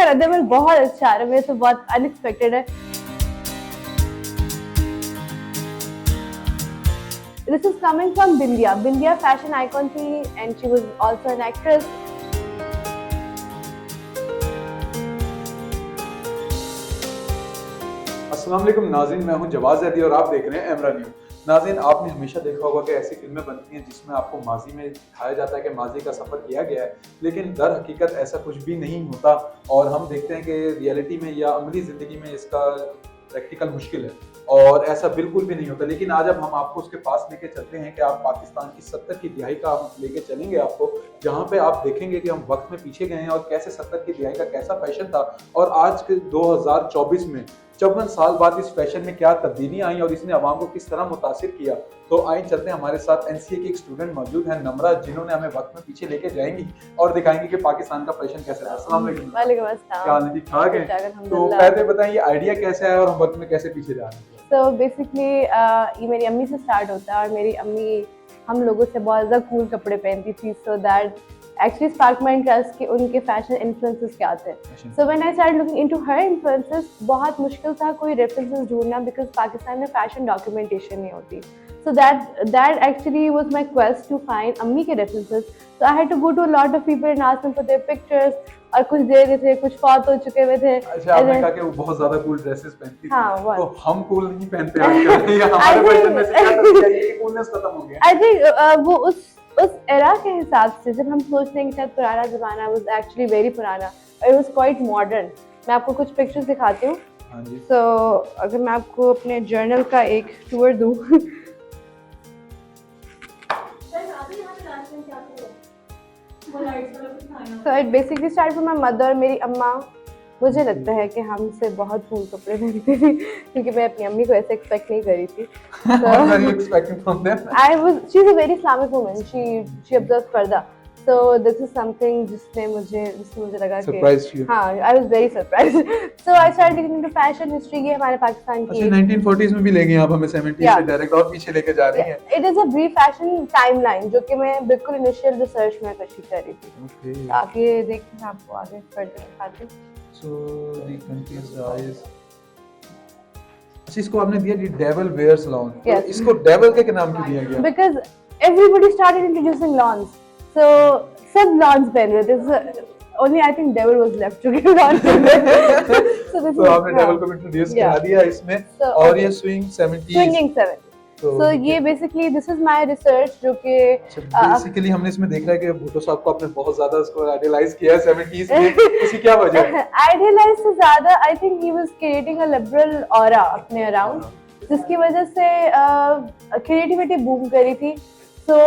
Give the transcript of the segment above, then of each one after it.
रद्द बहुत अच्छा आ रहा है, मेरे तो बहुत अनएक्सपेक्टेड है। This is coming from Bindia. Bindia fashion icon थी and she was also an actress. अस्सलाम वालेकुम नाज़रीन, मैं हूं जवाद ज़ैदी और आप देख रहे हैं एमरा न्यूज़। नाज़रीन, आपने हमेशा देखा होगा कि ऐसी फिल्में बनती हैं जिसमें आपको माजी में दिखाया जाता है कि माजी का सफ़र किया गया है, लेकिन दर हकीकत ऐसा कुछ भी नहीं होता और हम देखते हैं कि रियलिटी में या अमली ज़िंदगी में इसका प्रैक्टिकल मुश्किल है और ऐसा बिल्कुल भी नहीं होता। लेकिन आज अब हम आपको उसके पास लेके चलते हैं कि आप पाकिस्तान की 70 की दिहाई का हम लेके चलेंगे आपको, जहाँ पे आप देखेंगे कि हम वक्त में पीछे गए हैं और कैसे 70 की दिहाई का कैसा फैशन था और आज के 2024 में 54 साल बाद इस फैशन में क्या तब्दीली आई और इसने अवाम को किस तरह मुतासिर किया। तो आइए चलते हैं, हमारे साथ एनसीए की एक स्टूडेंट मौजूद है नमरा, जिन्होंने हमें वक्त में पीछे लेके जाएंगी और दिखाएंगी कि पाकिस्तान का फैशन कैसा है। अस्सलाम वालेकुम। वालेकुम अस्सलाम। क्या हाल है? ठीक ठाक है। तो पहले बताएं ये आइडिया कैसे आया और हम वक्त में कैसे पीछे जा रहे हैं? तो बेसिकली ये मेरी अम्मी से स्टार्ट होता है और मेरी अम्मी हम लोगों से बहुत ज़्यादा कूल कपड़े पहनती थी, so that actually spark my interest कि उनके फैशन इन्फ्लुएंसेस क्या थे। So when I started looking into her influences, बहुत मुश्किल था कोई रेफरेंसेस ढूंढना बिकॉज पाकिस्तान में फैशन डॉक्यूमेंटेशन नहीं होती। So that actually was my quest to find अम्मी के references. So I had to go to a lot of people and ask them for their pictures. और कुछ दे रहे थे, कुछ फौत हो चुके हुए थे। अच्छा, आपने कहा कि वो बहुत ज्यादा कूल ड्रेसेस पहनती थी। हाँ, तो हम कूल नहीं पहनते आजकल या हमारे फैशन में से क्या तब्दीली आई कि कूलनेस खत्म हो गया? I think वो उस एरा के हिसाब से जब हम सोचते हैं कि शायद पुराना ज़माना was actually very पुराना, it was quite modern. मैं आपको कुछ पिक्चर्स दिखाती हूँ। हाँ जी। So अगर मैं आपको अपने जर्नल का एक टूर दूँ So it basically started from my mother, मेरी अम्मा। मुझे लगता है कि हमसे बहुत कूल कपड़े पहनती थी क्योंकि मैं अपनी अम्मी को ऐसे एक्सपेक्ट नहीं करी थी। What are you expecting from them? She's a very Islamic woman. She observes पर्दा. So this is something जिसने मुझे लगा कि Surprised you? हाँ, I was very surprised. So I started looking into fashion history ये हमारे पाकिस्तान की। अच्छा, 1940s में भी ले गए आप हमें 70s से डायरेक्ट और पीछे लेके जा रही हैं। It is a brief fashion timeline जो कि मैं बिल्कुल इनिशियल रिसर्च में कर रही थी। Okay. आप ये देखिए, मैं आपको आगे फर्दर दिखाती हूँ। So the country's rise. अच्छा, इसको आपने दिया दी डेविल वेयर्स लॉन। Yes. तो इसको डेविल के नाम क्यों दिया गया? Because everybody started introducing lawns. So सब lawns पहन रहे थे। Only I think devil was left to give lawns. तो आपने डेविल को इंट्रोड्यूस करा दिया इसमें और ये swing 70s। Swinging 70s. So ये basically this is my research जो कि बेसिकली हमने इसमें देखा है कि भुट्टो साहब को आपने बहुत ज्यादा उसको आइडियलाइज किया है 70s में। इसकी क्या वजह है? आइडियलाइज से ज्यादा I think he was creating a liberal aura अपने अराउंड, जिसकी वजह से क्रिएटिविटी बूम करी थी। So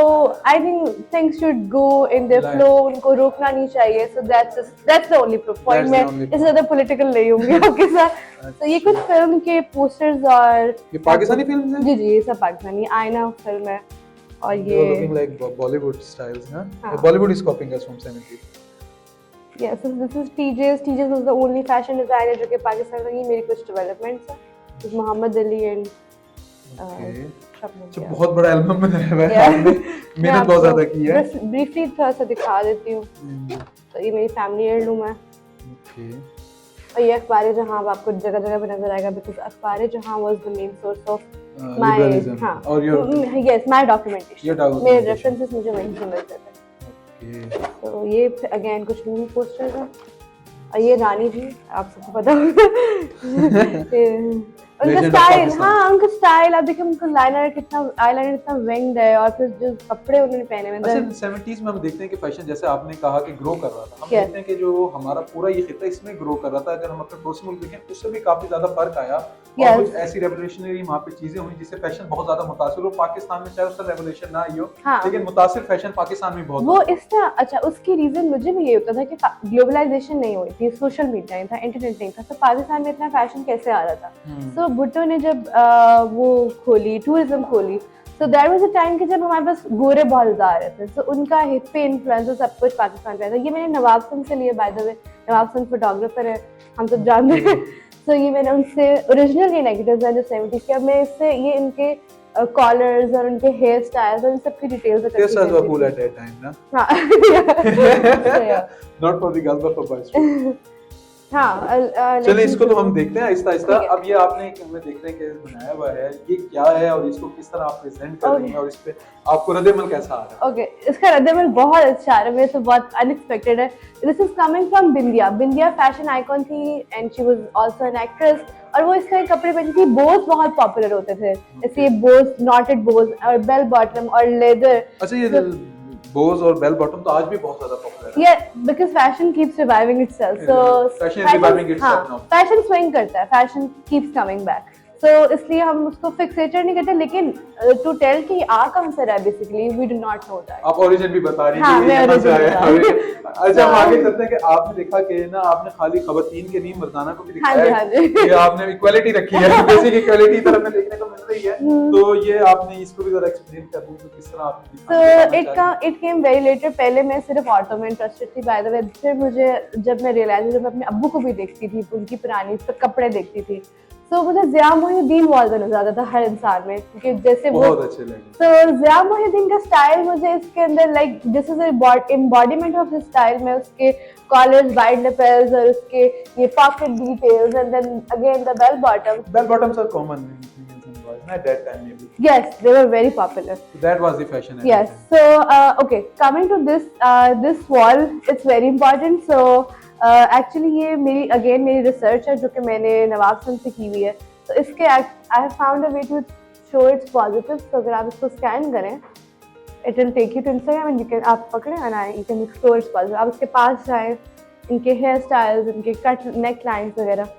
I think things should go in their flow, उनको रोकना नहीं चाहिए। So that's the only point। मैं इससे ज़्यादा political नहीं होंगी आपके साथ। तो ये कुछ फिल्म के पोस्टर्स और ये पाकिस्तानी फिल्म है? जी ये सब पाकिस्तानी आईना फिल्म है और ये looking like Bollywood styles, ना? Bollywood is copying us from 70s. Yes, so this is TJ's. TJ's was the only fashion designer जो कि पाकिस्तान में ही मेरी कुछ डेवलपमेंट्स है। मोहम्मद अली एंड अच्छा, बहुत बड़ा एल्बम बनाया हुआ है आपने, मेहनत बहुत ज्यादा की है। ब्रीफली थोड़ा सा दिखा देती हूँ। तो ये मेरी फैमिली हेirloom है। ओके। और ये अखबार जहां आपको जगह जगह पे नजर आएगा बिकॉज़ अखबार जहां was the main source of my और योर यस माय डॉक्यूमेंटेशन। मेरे रेफरेंसेस मुझे वहीं से मिलते थे। ओके। तो ये अगेन कुछ मूवी पोस्टर्स हैं और ये रानी जी, आप सबको पता होगा उनका स्टाइल। हाँ, उनका स्टाइल आप देखिए, उनका आईलाइनर कितना विंग्ड है और फिर जो कपड़े उन्होंने पहने हुए हैं। अच्छा, 70s में हम देखते हैं कि फैशन जैसे आपने कहा कि ग्रो कर रहा था, हम देखते हैं कि जो हमारा पूरा ये खिता इसमें ग्रो कर रहा था। अगर हम अपने पड़ोसी मुल्क देखें उससे भी काफी ज्यादा फर्क आया और कुछ ऐसी रेवोल्यूशनरी वहाँ पे चीजें हुई जिससे फैशन बहुत ज्यादा मुतासिर हो। पाकिस्तान में चाहे उसका रेवोल्यूशन ना आई हो, लेकिन मुतासिर फैशन पाकिस्तान में बहुत वो इस तरह। अच्छा, उसकी रीजन मुझे भी ये होता था कि ग्लोबलाइजेशन नहीं हुई थी, सोशल मीडिया नहीं था, इंटरनेट नहीं था, तो पाकिस्तान में इतना फैशन कैसे आ रहा था। तो भुट्टो ने जब वो खोली, टूरिज्म खोली, so there was a time कि जब हमारे पास गोरे बहुत ज़्यादा आ रहे थे, so उनका हिप्पी इन्फ्लुएंस सब कुछ पाकिस्तान पे था। ये मैंने नवाब सन से लिया, बाय द वे नवाब सन फोटोग्राफर है, हम सब जानते हैं। so ये मैंने उनसे ओरिजिनल ये नेगेटिव्स हैं जो 70s के, अब मैं इससे ये इनके कॉलर्स और उनके हेयर स्टाइल्स और इन सब की डिटेल्स इकट्ठी This was cool at that time, ना? हाँ। Not for the girls but for boys. हाँ चलिए इसको तो हम देखते हैं आहिस्ता आहिस्ता। ठीक है। अब ये आपने एक हमें देख रहे हैं कि बनाया हुआ है, ये क्या है और इसको किस तरह आप प्रेजेंट कर रही हैं और इस पे आपको रद्द-ए-अमल कैसा आ रहा है? ओके, इसका रद्द-ए-अमल बहुत अच्छा आ रहा है, मेरे तो बहुत अनएक्सपेक्टेड है। This is coming from Bindiya. Bindiya fashion icon थी and she was also an actress, और वो इस तरह के कपड़े पहनती थी। बोस बहुत पॉपुलर होते थे, जैसे ये बोस, नॉटेड बोस और बेल बॉटम और लेदर। अच्छा, ये बोज और बेल बॉटम तो आज भी बहुत ज्यादा पॉपुलर है। Yeah, because fashion keeps reviving itself. So Fashion is reviving itself now. fashion swing करता है, fashion keeps coming back. So इसलिए हम उसको फिक्सेटेड नहीं करते, लेकिन टू टेल कि आ कहाँ से रहा है basically we do not know that. आप ओरिजिन भी बता रही हैं हाँ, कि मैं ये यहाँ से origin आया बता है। अच्छा, हम आगे चलते हैं कि आपने देखा कि ना आपने खाली खवातीन के नहीं मर्दाना को भी दिखाया है। हाँ जी। कि आपने इक्वालिटी रखी है, बेसिक इक्वालिटी तरह में देखने को मिल रही है। तो ये आपने इसको भी जरा एक्सप्लेन कर दूं तो किस तरह आपने इट केम वेरी लेटर। पहले मैं सिर्फ ऑटो में इंटरेस्टेड थी बाय द वे, फिर मुझे जब मैं रियलाइज, जब मैं अपने अब्बू को भी देखती थी, उनकी पुरानी कपड़े देखती थी, तो मुझे ज़िया मोहिउद्दीन बहुत नजर आता था हर इंसान में, क्योंकि जैसे वो बहुत अच्छे लगे। तो ज़िया मोहिउद्दीन का स्टाइल मुझे इसके अंदर like this is embodiment of his style में, उसके कॉलर्स, वाइड लेपेल्स और उसके ये pocket details and then again the bell bottoms are common in boys at that time maybe. Yes, they were very popular. So that was the fashion at Yes. that time. So okay, coming to this wall, it's very important. So actually ये मेरी research है जो कि मैंने नवाब सन से की हुई है। तो इसके I have found a way to show its positives. तो अगर आप इसको स्कैन करें, it will take you to Instagram and you can आप पकड़ें and you can explore its positives. आप इसके पास जाएं, इनके हेयर स्टाइल्स, इनके कट नेक लाइन्स वगैरह।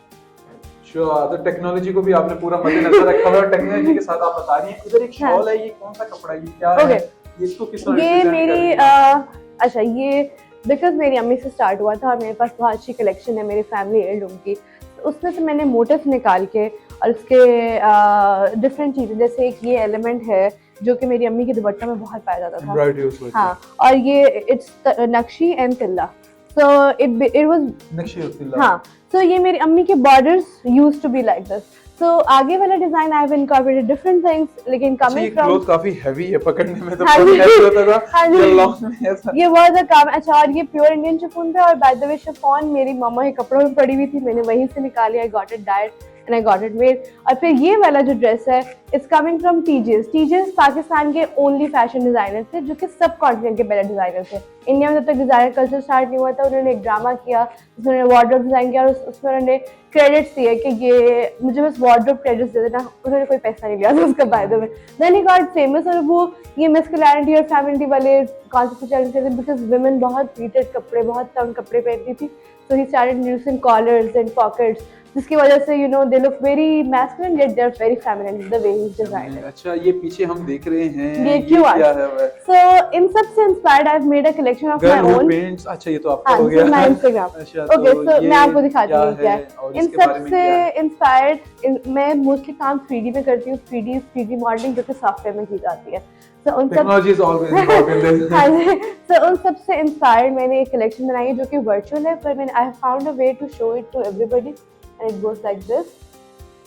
तो टेक्नोलॉजी को भी आपने पूरा मद्देनजर रखा हुआ है, टेक्नोलॉजी के साथ आप बता रही हैं। इधर एक शॉल है, ये कौन सा कपड़ा है, ये क्या है, इसको किस तरह ये represent मेरी कर रही है? अच्छा, ये बिकॉज मेरी अम्मी से स्टार्ट हुआ था और मेरे पास बहुत अच्छी कलेक्शन है मेरी फैमिली हेirloom की, तो उसमें से मैंने मोटिव निकाल के और उसके डिफरेंट चीज़ें, जैसे एक ये एलिमेंट है जो कि मेरी अम्मी के दुपट्टा में बहुत पाया जाता था। Embroidery उसमें हाँ, और ये it's nakshi and tilla. So it was nakshi और तिल्ला। हाँ, so ये मेरी अम्मी के borders used to be like this. So आगे वाला design I have incorporated different things, लेकिन coming ये from क्लोथ काफी हेवी है, पकड़ने में तो हाँ बहुत जी। ऐसे होता था। हाँ जी। ये लॉन्ग में ऐसा। ये बहुत ज़्यादा काम। अच्छा, और ये प्योर इंडियन शिफॉन पे, और बाय द वे शिफॉन मेरी मामा के कपड़ों में पड़ी हुई थी, मैंने वहीं से निकाली। I got it died and I got it made. और फिर ये वाला जो ड्रेस है it's coming from teases. Teases Pakistan के ओनली फैशन डिजाइनर थे जो कि सब कॉन्टिनेंट के पहले डिजाइनर थे। इंडिया में जब तक डिजाइनर कल्चर स्टार्ट नहीं हुआ था, उन्होंने एक ड्रामा किया जिसमें वार्डरोब डिजाइन किया और उसमें उन्होंने क्रेडिट्स दिए कि ये मुझे बस वार्डरोब क्रेडिट्स दे देना। उन्होंने कोई पैसा नहीं लिया था उसका by the way. Then he got famous, और वो ये मैस्कुलिनिटी और फेमिनिटी वाले कॉन्सेप्ट चल रहे थे बिकॉज वुमेन बहुत प्लीटेड कपड़े, बहुत तंग कपड़े पहनती थी। So he started introducing collars and pockets, जिसकी वजह से you know they look very masculine yet they are very feminine the way he is designed. अच्छा, ये पीछे हम देख रहे हैं, ये क्या है? सो इन सब से inspired I have made a collection of my own paints. अच्छा, ये तो आपका हो गया। My Instagram. अच्छा, ओके, सो मैं आपको दिखाती हूँ क्या है। और इन इसके सब बारे में से क्या है? इंस्पायर्ड मैं मोस्टली काम 3D में करती हूँ। 3D मॉडलिंग जो कि सॉफ्टवेयर में की जाती है। So, उन सब टेक्नोलॉजी इज ऑलवेज इम्पोर्टेंट। हाँ जी, so उन सब से इंस्पायर्ड मैंने एक कलेक्शन बनाई है जो कि वर्चुअल है, पर मैंने I have found a way to show it to everybody and it goes like this.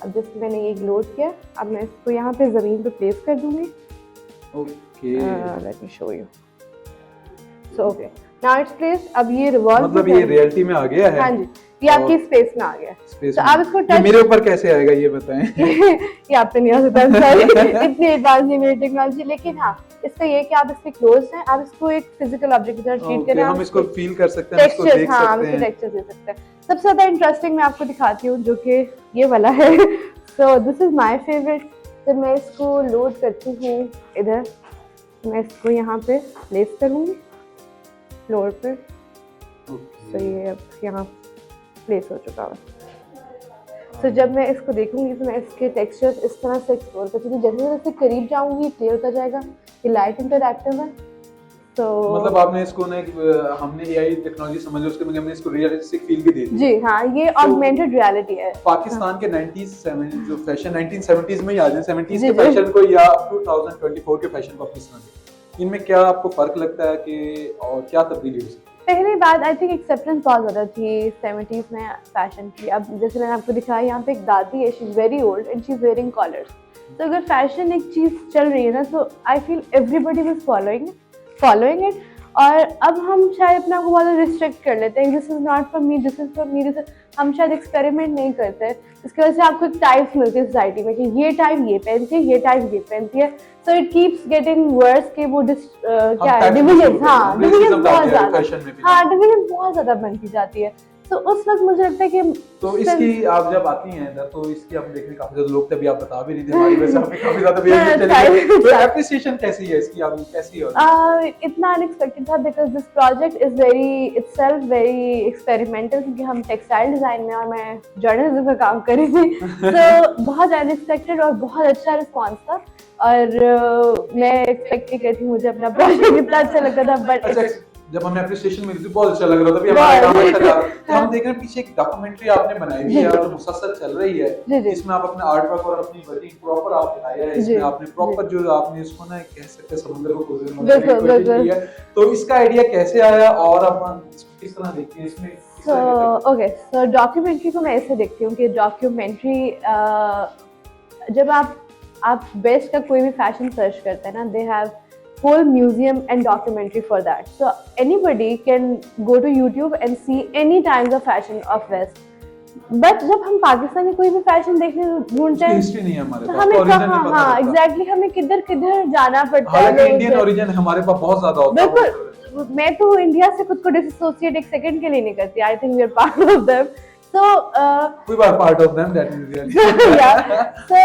अब जस्ट मैंने ये लोड किया, अब मैं इसको यहाँ पे ज़मीन पे प्लेस कर दूंगी। Okay, let me show you. So okay, now it's placed. अब ये रिवॉल्व, मतलब ये रियलिटी में आ गया है। हाँ जी, ये आपकी स्पेस में आ गया। स्पेस तो में। आप इसको ये टच मेरे ऊपर कैसे आएगा ये बताएं। ये आप पे नहीं आ सकता, सॉरी, इतनी एडवांस नहीं मेरी टेक्नोलॉजी। लेकिन हाँ, इसका ये है कि आप इसके क्लोज हैं, आप इसको एक फिजिकल ऑब्जेक्ट की तरह ट्रीट करें। हम इसको फील कर सकते हैं, इसको टेक्सचर्स, देख हाँ, सकते इसके हैं। टेक्सचर्स दे सकते हैं। सबसे ज़्यादा इंटरेस्टिंग मैं आपको दिखाती हूँ जो कि ये वाला है। So this is my favourite. जब मैं इसको लोड करती हूँ इधर, मैं इसको यहाँ पे प्लेस करूँगी फ्लोर पे। तो ये अब यहाँ प्लेस हो चुका है। तो जब मैं इसको देखूंगी तो मैं इसके टेक्सचर्स इस तरह से एक्सप्लोर करती हूँ। जैसे जैसे करीब जाऊंगी क्लियर होता जाएगा। ये लाइट इंटरैक्टिव है। तो मतलब आपने इसको ना हमने एआई टेक्नोलॉजी समझ लो, उसके में हमने इसको रियलिस्टिक फील भी दे दी। जी हाँ, ये ऑगमेंटेड रियलिटी है। पाकिस्तान के 90s जो फैशन 1970s में ही आ जाए, 70s जी, के फैशन को या 2024 के फैशन को किस तरह, इनमें क्या आपको फर्क लगता है कि और क्या तब्दीली हो सकती है? पहली बात, आई थिंक एक्सेप्टेंस बहुत ज़्यादा थी 70s में फैशन की। अब जैसे मैंने आपको दिखाया, यहाँ पे एक दादी है, she is very old and she is wearing collars. तो अगर फैशन एक चीज़ चल रही है ना, तो I feel everybody was following it. और अब हम शायद अपने आप को बहुत रिस्ट्रिक्ट कर लेते हैं, this is not for me, this is for me, this, हम शायद एक्सपेरिमेंट नहीं करते। इसकी वजह से आपको एक टाइप्स मिलती है सोसाइटी में कि ये टाइप ये पहनती है, ये टाइप ये पहनती है, so it keeps getting worse कि वो क्या है डिवीजन, हाँ डिवीजन बहुत ज्यादा, हाँ डिवीजन बहुत ज्यादा बनती जाती है। तो उस वक्त मुझे लगता है कि तो इसकी आप जब आती हैं इधर तो इसकी आप देखने काफी ज्यादा लोग थे, अभी आप बता भी रही थी हमारी वजह से हमें काफी ज्यादा बेइज्जती चली गई, तो एप्रिसिएशन कैसी है इसकी, आप कैसी है? इतना अनएक्सपेक्टेड था because this project is very itself very experimental, क्योंकि हम टेक्सटाइल डिजाइन में और मैं जर्नलिज्म में काम कर रही थी, तो बहुत अनएक्सपेक्टेड और बहुत अच्छा रिस्पॉन्स था। और मैं एक्सपेक्ट नहीं करती, मुझे अपना प्रोजेक्ट इतना अच्छा लगता था, बट जब हमें एप्रिसिएशन मिली थी बहुत अच्छा लग रहा था, भी हमारा काम अच्छा था। तो हम देख रहे हैं पीछे एक डॉक्यूमेंट्री आपने बनाई हुई है और जो मुसलसल चल रही है, इसमें आप अपने आर्ट वर्क और अपनी वर्किंग प्रॉपर आप दिखाया है, इसमें आपने प्रॉपर जो आपने इसको ना कह सकते हैं समुद्र को गुजरने की है। तो इसका आइडिया कैसे आया और आप इसको किस तरह देखते हैं इसमें? ओके, सो डॉक्यूमेंट्री को मैं ऐसे देखती हूँ कि डॉक्यूमेंट्री जब आप बेस्ट का कोई भी फैशन सर्च करते हैं ना, they have whole museum and documentary for that, so anybody can go to YouTube and see any times of fashion of West, but जब हम पाकिस्तान में कोई भी फैशन देखने ढूंढते हैं, हिस्ट्री नहीं है हमारे पास, हमें कहाँ, हाँ एग्जैक्टली, हमें किधर किधर जाना पड़ता है। हालांकि इंडियन ओरिजिन हमारे पास बहुत ज्यादा होता है। बिल्कुल, मैं तो इंडिया से खुद को डिसोसिएट एक सेकंड के लिए नहीं करती, I think we are part of them, so we were part of them, that is really yeah, so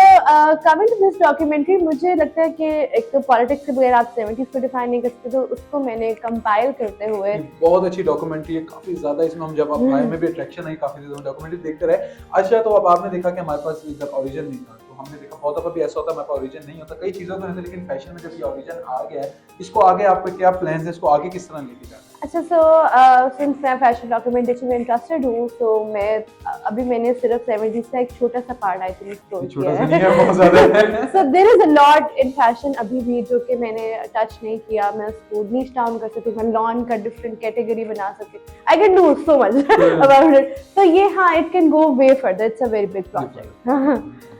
coming to this documentary, मुझे लगता है कि एक तो पॉलिटिक्स के बगैर आप 70s को डिफाइन नहीं कर सकते, तो उसको मैंने कंपाइल करते हुए, बहुत अच्छी डॉक्यूमेंट्री है, काफी ज्यादा इसमें हम जब आप आए में भी अट्रैक्शन आई, काफी ज्यादा डॉक्यूमेंट्री देखते रहे। अच्छा, तो अब आपने देखा कि हमारे पास इधर ओरिजिन नहीं था, तो हमने देखा बहुत दफा भी ऐसा होता है हमारे पास ओरिजिन नहीं होता, कई चीजों का, लेकिन फैशन में जब ये ओरिजिन आ गया है, इसको आगे आपके क्या प्लान्स है, इसको आगे किस तरह लेके जाना है? अच्छा, सो सिंस मैं फैशन डॉक्यूमेंटेशन में इंटरेस्टेड हूँ, तो मैं अभी मैंने सिर्फ 70s का एक छोटा सा पार्ट आई थिंक एक्सप्लोर किया है, so there is a lot in fashion अभी भी जो कि मैंने टच नहीं किया, मैं उसको नीश डाउन कर सकती, मैं लॉन का डिफरेंट कैटेगरी बना सकती, I can do so much about it, तो ये हाँ, it can go way further, it's a very big project.